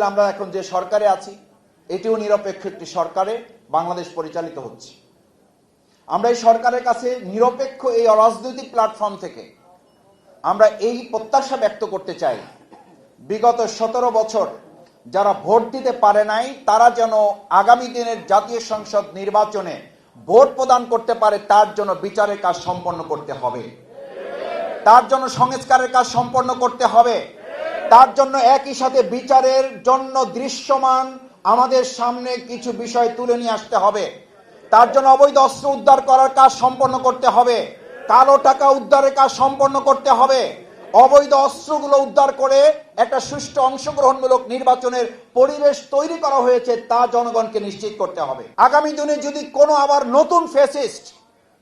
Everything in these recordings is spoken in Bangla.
আমরা এখন যে সরকারে আছি এটিও নিরপেক্ষ একটি সরকারে বাংলাদেশ পরিচালিত হচ্ছে। আমরা এই সরকারের কাছে নিরপেক্ষ এই অরাজনৈতিক প্ল্যাটফর্ম থেকে আমরা এই প্রত্যাশা ব্যক্ত করতে চাই, বিগত 17 বছর যারা ভোট দিতে পারে নাই তারা যেন আগামী দিনের জাতীয় সংসদ নির্বাচনে ভোট প্রদান করতে পারে, তার জন্য বিচারের কাজ সম্পন্ন করতে হবে, তার জন্য সংস্কারের কাজ সম্পন্ন করতে হবে, তার জন্য একই সাথে বিচারের জন্য দৃশ্যমান আমাদের সামনে কিছু বিষয় তুলে নিয়ে আসতে হবে, তার জন্য অবৈধ অস্ত্র উদ্ধার করার কাজ সম্পন্ন করতে হবে, কালো টাকা উদ্ধারের কাজ সম্পন্ন করতে হবে, অবৈধ অস্ত্রগুলো উদ্ধার করে একটা সুষ্ঠু অংশগ্রহণমূলক নির্বাচনের পরিবেশ তৈরি করা হয়েছে তা জনগণকে নিশ্চিত করতে হবে। আগামী দিনে যদি কোনো আবার নতুন ফ্যাসিস্ট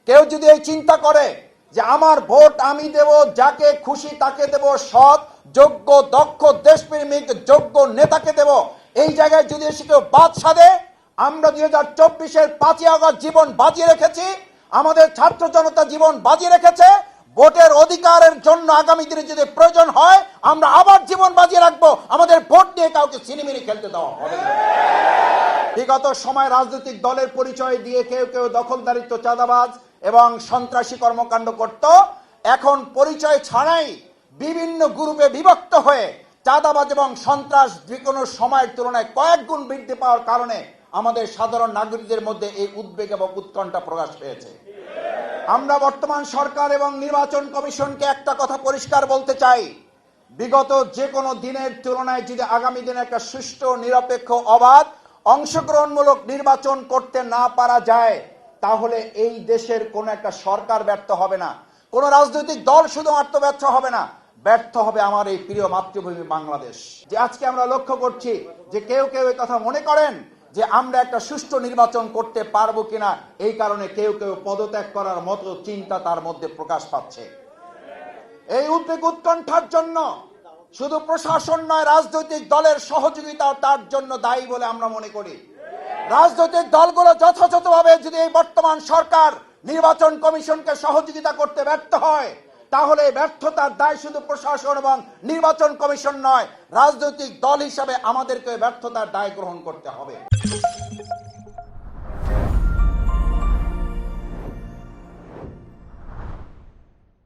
কেউ যদি এই চিন্তা করে যে আমার ভোট আমি দেব, যাকে খুশি তাকে দেব, সৎ যোগ্য দক্ষ দেশপ্রেমিক যোগ্য নেতাকে দেব, এই জায়গায় যদি এসে কেউ বাদ সাধে, আমরা 2024-এর 5ই আগস্ট জীবন বাজিয়ে রেখেছি, আমাদের ছাত্র জনতা জীবন বাজিয়ে রেখেছে, ভোটের অধিকারের জন্য আগামী দিনে যদি প্রয়োজন হয় আমরা আবার জীবন বাজিয়ে রাখবো। আমাদের ভোট নিয়ে কাউকে ছিনিমিনি খেলতে দেওয়া হবে না। বিগত সময় রাজনৈতিক দলের পরিচয় দিয়ে কেউ কেউ দখলদারিত্ব, চাঁদাবাজ এবং সন্ত্রাসী কর্মকাণ্ড করত, এখন পরিচয় ছাড়াই বিভিন্ন গ্রুপে বিভক্ত হয়ে চাঁদাবাজ এবং সন্ত্রাস যেকোনো সময়ের তুলনায় কয়েক গুণ বৃদ্ধি পাওয়ার কারণে আমাদের সাধারণ নাগরিকদের মধ্যে এই উদ্বেগ এবং উৎকণ্ঠা প্রকাশ পেয়েছে। আমরা বর্তমান সরকার এবং নির্বাচন কমিশনকে একটা কথা পরিষ্কার বলতে চাই, বিগত যে কোনো দিনের তুলনায় যদি আগামী দিনে একটা সুষ্ঠু নিরপেক্ষ অবাধ অংশগ্রহণমূলক নির্বাচন করতে না পারা যায় তাহলে এই দেশের কোন একটা সরকার ব্যর্থ হবে না, কোন রাজনৈতিক দল শুধুমাত্র ব্যর্থ হবে না, ব্যর্থ হবে আমার এই প্রিয় মাতৃভূমি বাংলাদেশ। যে আজকে আমরা লক্ষ্য করছি যে কেউ কেউ এই কথা মনে করেন যে আমরা একটা সুষ্ঠু নির্বাচন করতে পারবো কিনা, এই কারণে কেউ কেউ পদত্যাগ করার মতো চিন্তা তার মধ্যে প্রকাশ পাচ্ছে। এই উদ্বেগ উৎকণ্ঠার জন্য শুধু প্রশাসন নয়, রাজনৈতিক দলের সহযোগিতা তার জন্য দায়ী বলে আমরা মনে করি। রাজনৈতিক দলগুলো যথাযথভাবে যদি এই বর্তমান সরকার নির্বাচন কমিশনকে সহযোগিতা করতে ব্যর্থ হয় তাহলে ব্যর্থতার দায় শুধু প্রশাসন এবং নির্বাচন কমিশন নয়, রাজনৈতিক দল হিসাবে আমাদেরকে ব্যর্থতার দায় গ্রহণ করতে হবে।